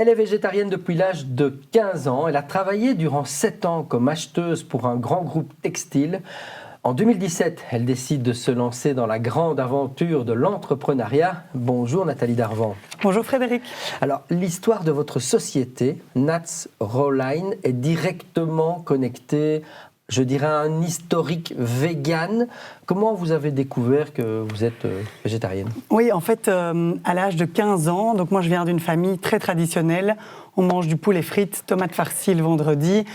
Elle est végétarienne depuis l'âge de 15 ans. Elle a travaillé durant 7 ans comme acheteuse pour un grand groupe textile. En 2017, elle décide de se lancer dans la grande aventure de l'entrepreneuriat. Bonjour Nathalie Darvan. Bonjour Frédéric. Alors, l'histoire de votre société, Nats Rawline, est directement connectée, je dirais, à un historique vegan. Comment vous avez découvert que vous êtes végétarienne ? Oui, en fait, à l'âge de 15 ans, donc moi je viens d'une famille très traditionnelle. On mange du poulet frites, tomates farcies le vendredi.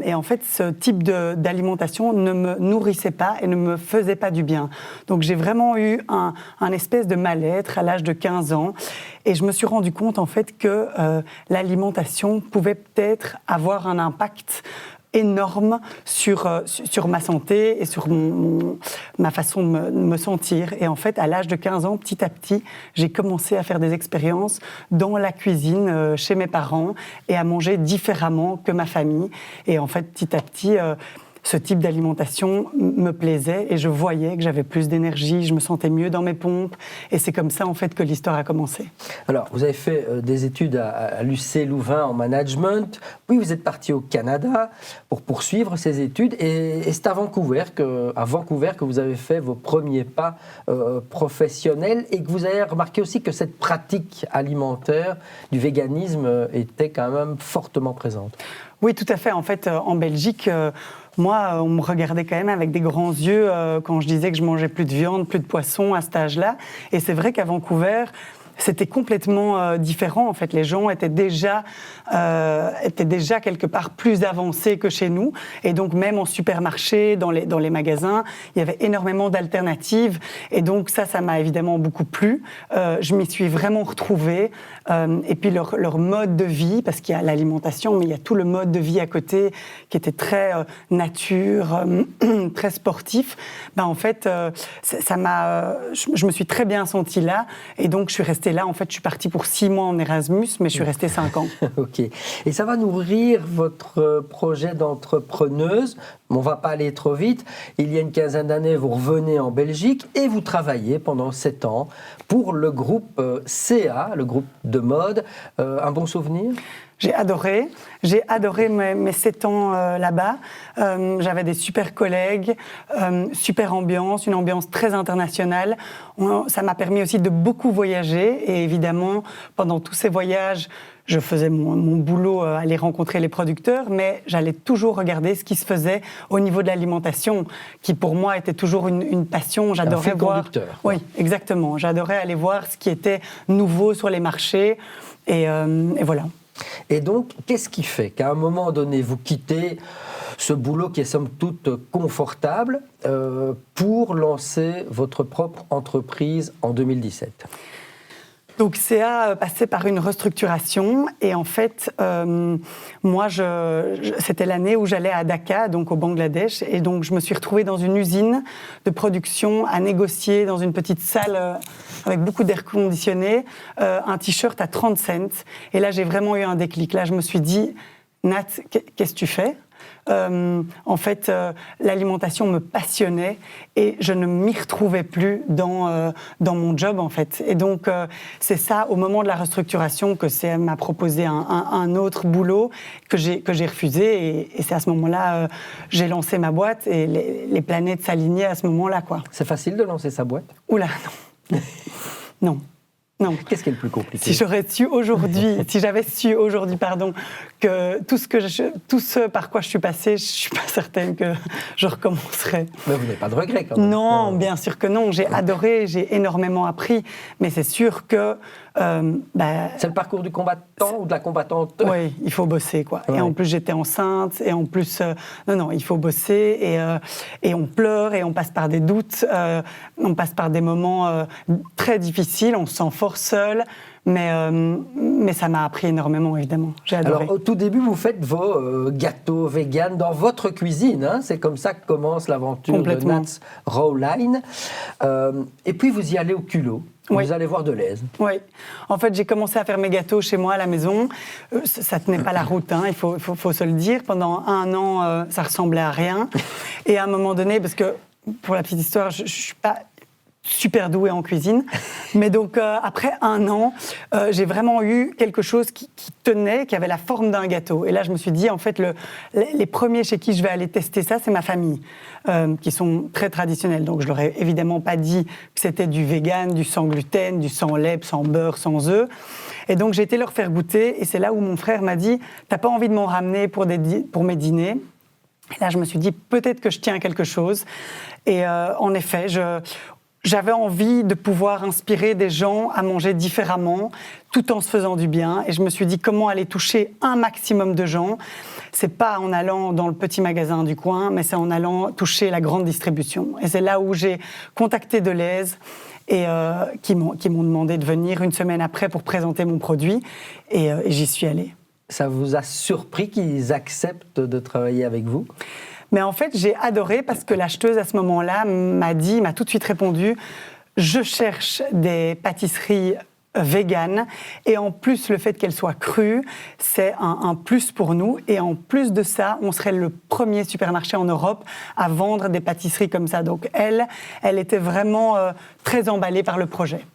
Et en fait, ce type d'alimentation ne me nourrissait pas et ne me faisait pas du bien. Donc j'ai vraiment eu un espèce de mal-être à l'âge de 15 ans. Et je me suis rendu compte en fait que l'alimentation pouvait peut-être avoir un impact énorme sur ma santé et sur ma façon de me sentir. Et en fait, à l'âge de 15 ans, petit à petit, j'ai commencé à faire des expériences dans la cuisine chez mes parents et à manger différemment que ma famille. Et en fait, petit à petit, ce type d'alimentation me plaisait et je voyais que j'avais plus d'énergie, je me sentais mieux dans mes pompes. Et c'est comme ça, en fait, que l'histoire a commencé. Alors, vous avez fait des études à l'UC Louvain en management, puis vous êtes parti au Canada pour poursuivre ces études. Et c'est à Vancouver que vous avez fait vos premiers pas professionnels et que vous avez remarqué aussi que cette pratique alimentaire du véganisme était quand même fortement présente. Oui, tout à fait. En fait, en Belgique, moi, on me regardait quand même avec des grands yeux quand je disais que je mangeais plus de viande, plus de poisson à cet âge-là. Et c'est vrai qu'à Vancouver, c'était complètement différent. En fait, les gens étaient déjà quelque part plus avancés que chez nous. Et donc, même en supermarché, dans les magasins, il y avait énormément d'alternatives. Et donc, ça m'a évidemment beaucoup plu. Je m'y suis vraiment retrouvée. Et puis, leur mode de vie, parce qu'il y a l'alimentation, mais il y a tout le mode de vie à côté qui était très nature, très sportif. En fait, je me suis très bien sentie là. Et donc, je suis restée là. En fait, je suis partie pour 6 mois en Erasmus, mais je suis restée 5 ans. Ok. Et ça va nourrir votre projet d'entrepreneuse. On ne va pas aller trop vite. Il y a une quinzaine d'années, vous revenez en Belgique et vous travaillez pendant 7 ans pour le groupe CA, le groupe de mode. Un bon souvenir ? J'ai adoré mes 7 ans là-bas. J'avais des super collègues, super ambiance, une ambiance très internationale. Ça m'a permis aussi de beaucoup voyager et évidemment, pendant tous ces voyages, je faisais mon boulot, aller rencontrer les producteurs, mais j'allais toujours regarder ce qui se faisait au niveau de l'alimentation, qui pour moi était toujours une passion. J'adorais voir. Oui, exactement. J'adorais aller voir ce qui était nouveau sur les marchés et voilà. Et donc, qu'est-ce qui fait qu'à un moment donné, vous quittez ce boulot qui est somme toute confortable pour lancer votre propre entreprise en 2017 ? Donc, CA passait par une restructuration et en fait, moi, c'était l'année où j'allais à Dhaka, donc au Bangladesh, et donc je me suis retrouvée dans une usine de production à négocier dans une petite salle avec beaucoup d'air conditionné, un t-shirt à 30 cents. Et là, j'ai vraiment eu un déclic. Là, je me suis dit, Nat, qu'est-ce que tu fais ? En fait, l'alimentation me passionnait et je ne m'y retrouvais plus dans mon job, en fait. Et donc, c'est ça, au moment de la restructuration, que CM m'a proposé un autre boulot que j'ai refusé. Et c'est à ce moment-là, j'ai lancé ma boîte et les planètes s'alignaient à ce moment-là, quoi. C'est facile de lancer sa boîte ? Oula, non. Non. Non. Qu'est-ce qui est le plus compliqué ? Si j'avais su aujourd'hui, que tout ce par quoi je suis passée, je suis pas certaine que je recommencerais. Mais vous n'avez pas de regrets quand même ? Non, bien sûr que non. J'ai adoré, j'ai énormément appris, mais c'est sûr que c'est le parcours du combattant ou de la combattante ? Oui, il faut bosser, quoi. Ouais. Et en plus, j'étais enceinte, et en plus, non, il faut bosser, et on pleure, et on passe par des doutes, on passe par des moments très difficiles, on se sent fort seul, mais ça m'a appris énormément, évidemment. J'ai adoré. Alors, au tout début, vous faites vos gâteaux véganes dans votre cuisine, hein. C'est comme ça que commence l'aventure de Nats Rawline. Et puis, vous y allez au culot. Oui. Vous allez voir de l'aise. Oui. En fait, j'ai commencé à faire mes gâteaux chez moi à la maison. Ça tenait pas la route, hein, il faut se le dire. Pendant 1 an, ça ressemblait à rien. Et à un moment donné, parce que, pour la petite histoire, je suis pas super douée en cuisine. Mais donc, après 1 an, j'ai vraiment eu quelque chose qui tenait, qui avait la forme d'un gâteau. Et là, je me suis dit, en fait, les premiers chez qui je vais aller tester ça, c'est ma famille, qui sont très traditionnels. Donc, je leur ai évidemment pas dit que c'était du vegan, du sans gluten, du sans lait, sans beurre, sans œufs. Et donc, j'ai été leur faire goûter. Et c'est là où mon frère m'a dit, t'as pas envie de m'en ramener pour mes dîners? Et là, je me suis dit, peut-être que je tiens à quelque chose. Et en effet, j'avais envie de pouvoir inspirer des gens à manger différemment, tout en se faisant du bien. Et je me suis dit, comment aller toucher un maximum de gens? C'est pas en allant dans le petit magasin du coin, mais c'est en allant toucher la grande distribution. Et c'est là où j'ai contacté Delhaize, et qui m'ont demandé de venir 1 semaine après pour présenter mon produit. Et j'y suis allée. Ça vous a surpris qu'ils acceptent de travailler avec vous? Mais en fait, j'ai adoré parce que l'acheteuse, à ce moment-là, m'a tout de suite répondu « Je cherche des pâtisseries véganes et en plus, le fait qu'elles soient crues, c'est un plus pour nous. Et en plus de ça, on serait le premier supermarché en Europe à vendre des pâtisseries comme ça. » Donc elle était vraiment très emballée par le projet.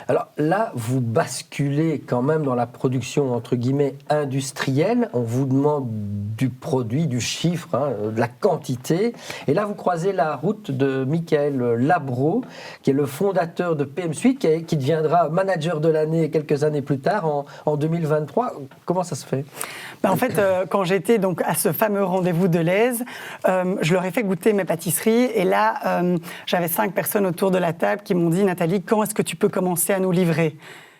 Alors là, vous basculez quand même dans la production, entre guillemets, industrielle. On vous demande du produit, du chiffre, de la quantité. Et là, vous croisez la route de Michael Labro, qui est le fondateur de PM Suite, qui deviendra manager de l'année quelques années plus tard, en 2023. Comment ça se fait? En fait, quand j'étais donc à ce fameux rendez-vous de Delhaize, je leur ai fait goûter mes pâtisseries. Et là, j'avais 5 personnes autour de la table qui m'ont dit « Nathalie, quand est-ce que tu peux commencer à nous livrer ?»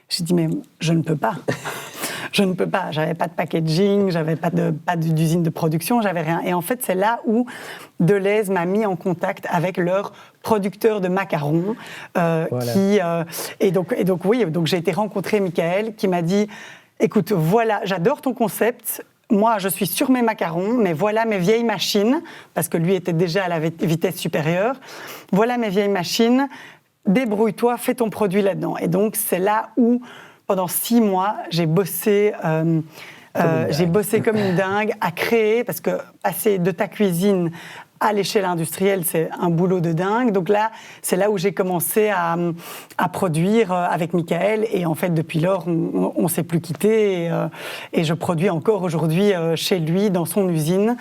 J'ai dit « Mais je ne peux pas. Je ne peux pas. » J'avais pas de packaging, j'avais pas d'usine de production, j'avais rien. Et en fait, c'est là où Delhaize m'a mis en contact avec leur producteur de macarons. Voilà. Donc j'ai été rencontrer Michael qui m'a dit « Écoute, voilà, j'adore ton concept. Moi, je suis sur mes macarons, mais voilà mes vieilles machines, parce que lui était déjà à la vitesse supérieure. Voilà mes vieilles machines. Débrouille-toi, fais ton produit là-dedans. » Et donc, c'est là où, pendant 6 mois, j'ai bossé comme une dingue à créer, parce que passer de ta cuisine à l'échelle industrielle, c'est un boulot de dingue. Donc là, c'est là où j'ai commencé à produire avec Michael. Et en fait, depuis lors, on ne s'est plus quitté. Et je produis encore aujourd'hui chez lui, dans son usine,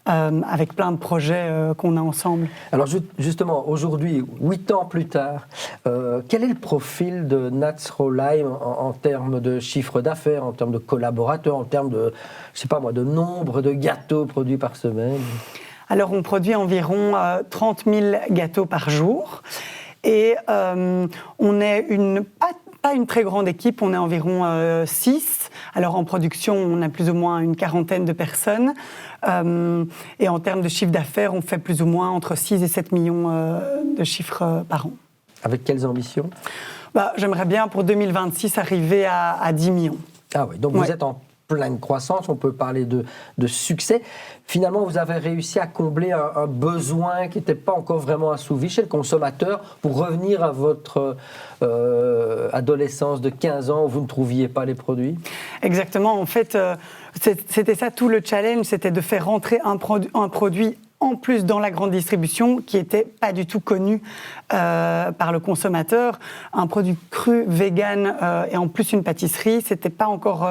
avec plein de projets qu'on a ensemble. Alors justement, aujourd'hui, 8 ans plus tard, quel est le profil de Natsrolim en termes de chiffre d'affaires, en termes de collaborateurs, en termes de, je sais pas moi, de nombre de gâteaux produits par semaine? Alors, on produit environ 30 000 gâteaux par jour. Et on est pas une très grande équipe, on est environ 6. Alors, en production, on a plus ou moins une 40aine de personnes. Et en termes de chiffre d'affaires, on fait plus ou moins entre 6 et 7 millions de chiffres par an. Avec quelles ambitions? J'aimerais bien, pour 2026, arriver à 10 millions. Ah oui, donc vous êtes en pleine croissance, on peut parler de succès. Finalement, vous avez réussi à combler un besoin qui n'était pas encore vraiment assouvi chez le consommateur pour revenir à votre adolescence de 15 ans où vous ne trouviez pas les produits? Exactement. En fait, c'était ça tout le challenge, c'était de faire rentrer un produit en plus dans la grande distribution qui n'était pas du tout connu par le consommateur. Un produit cru, vegan et en plus une pâtisserie, c'était pas encore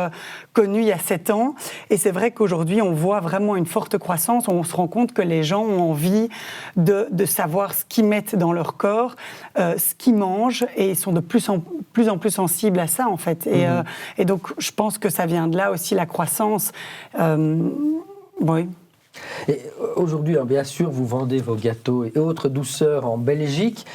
connu il y a 7 ans. Et c'est vrai qu'aujourd'hui, on voit vraiment une forte croissance. On se rend compte que les gens ont envie de savoir ce qu'ils mettent dans leur corps, ce qu'ils mangent, et ils sont de plus en plus sensibles à ça, en fait. Et donc, je pense que ça vient de là aussi, la croissance. Oui. Et aujourd'hui, bien sûr, vous vendez vos gâteaux et autres douceurs en Belgique,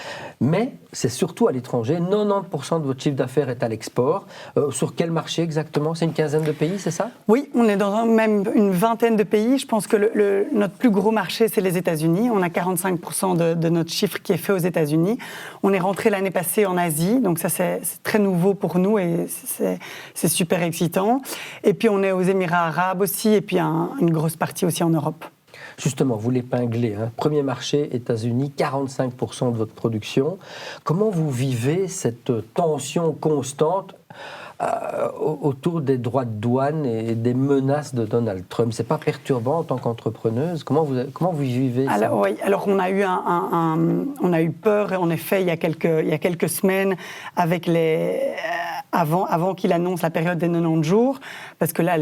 mais c'est surtout à l'étranger. 90% de votre chiffre d'affaires est à l'export. Sur quel marché exactement? C'est une 15aine de pays, c'est ça? Oui, on est dans même une 20aine de pays. Je pense que notre plus gros marché, c'est les États-Unis. On a 45% de notre chiffre qui est fait aux États-Unis. On est rentré l'année passée en Asie, donc ça c'est très nouveau pour nous et c'est super excitant. Et puis on est aux Émirats arabes aussi, et puis une grosse partie aussi en Europe. Justement, vous l'épinglez, premier marché, États-Unis, 45% de votre production. Comment vous vivez cette tension constante autour des droits de douane et des menaces de Donald Trump. C'est pas perturbant en tant qu'entrepreneuse? Comment vous vivez ça? Alors, oui, alors on a eu on a eu peur, en effet, il y a quelques semaines, avec avant qu'il annonce la période des 90 jours, parce que là,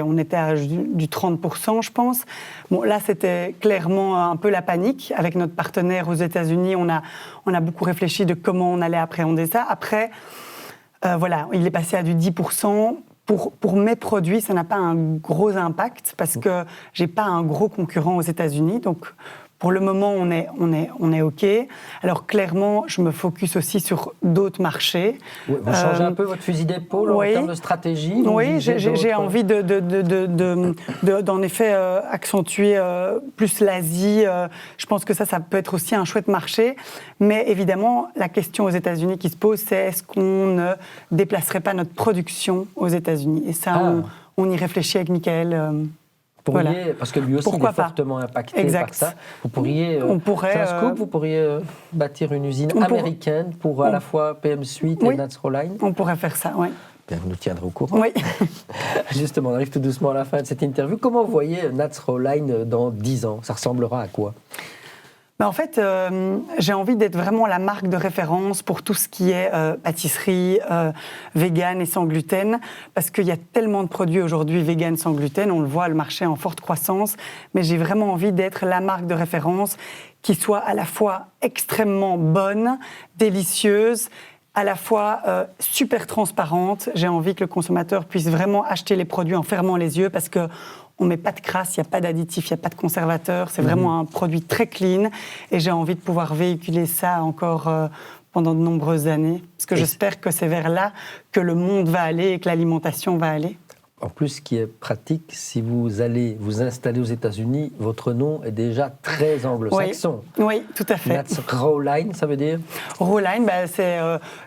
on était à du 30%, je pense. Bon, là, c'était clairement un peu la panique. Avec notre partenaire aux États-Unis, on a beaucoup réfléchi de comment on allait appréhender ça. Après, voilà, il est passé à du 10%. Pour mes produits, ça n'a pas un gros impact parce que j'ai pas un gros concurrent aux États-Unis. Donc, pour le moment, on est OK. Alors, clairement, je me focus aussi sur d'autres marchés. Vous changez un peu votre fusil d'épaule en termes de stratégie? Oui, j'ai envie d'en effet accentuer plus l'Asie. Je pense que ça peut être aussi un chouette marché. Mais évidemment, la question aux États-Unis qui se pose, c'est est-ce qu'on ne déplacerait pas notre production aux États-Unis? Et ça, on y réfléchit avec Michael. Pourriez, parce que lui aussi il est fortement impacté par ça. Vous pourriez, c'est un scoop, vous pourriez bâtir une usine américaine pour à la fois PM Suite et Natsroline. On pourrait faire ça, oui. Bien, vous nous tiendrez au courant. Oui. Justement, on arrive tout doucement à la fin de cette interview. Comment vous voyez Natsroline dans 10 ans? Ça ressemblera à quoi? En fait, j'ai envie d'être vraiment la marque de référence pour tout ce qui est pâtisserie, vegan et sans gluten, parce qu'il y a tellement de produits aujourd'hui vegan sans gluten, on le voit, le marché est en forte croissance, mais j'ai vraiment envie d'être la marque de référence qui soit à la fois extrêmement bonne, délicieuse, à la fois super transparente. J'ai envie que le consommateur puisse vraiment acheter les produits en fermant les yeux, parce que on ne met pas de crasse, il n'y a pas d'additifs, il n'y a pas de conservateurs. C'est vraiment un produit très clean. Et j'ai envie de pouvoir véhiculer ça encore pendant de nombreuses années. Parce que j'espère que c'est vers là que le monde va aller et que l'alimentation va aller. En plus, ce qui est pratique, si vous allez vous installer aux États-Unis, votre nom est déjà très anglo-saxon. Oui, tout à fait. Natsroline, ça veut dire? Rowline, c'est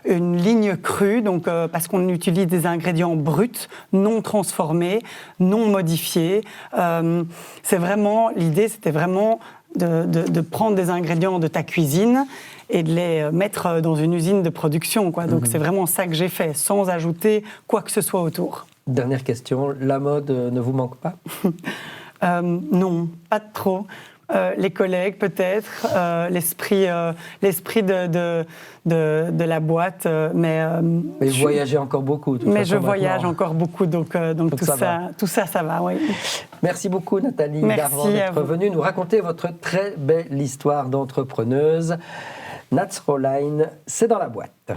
une ligne crue, donc, parce qu'on utilise des ingrédients bruts, non transformés, non modifiés. L'idée, c'était vraiment de prendre des ingrédients de ta cuisine et de les mettre dans une usine de production, quoi. Donc, c'est vraiment ça que j'ai fait, sans ajouter quoi que ce soit autour. Dernière question, la mode ne vous manque pas? Non, pas trop. Les collègues peut-être, l'esprit de la boîte, mais vous voyagez encore beaucoup. Mais je voyage encore beaucoup, donc tout ça va, oui. Merci beaucoup Nathalie Darvan d'être venue nous raconter votre très belle histoire d'entrepreneuse. Natsroline, c'est dans la boîte.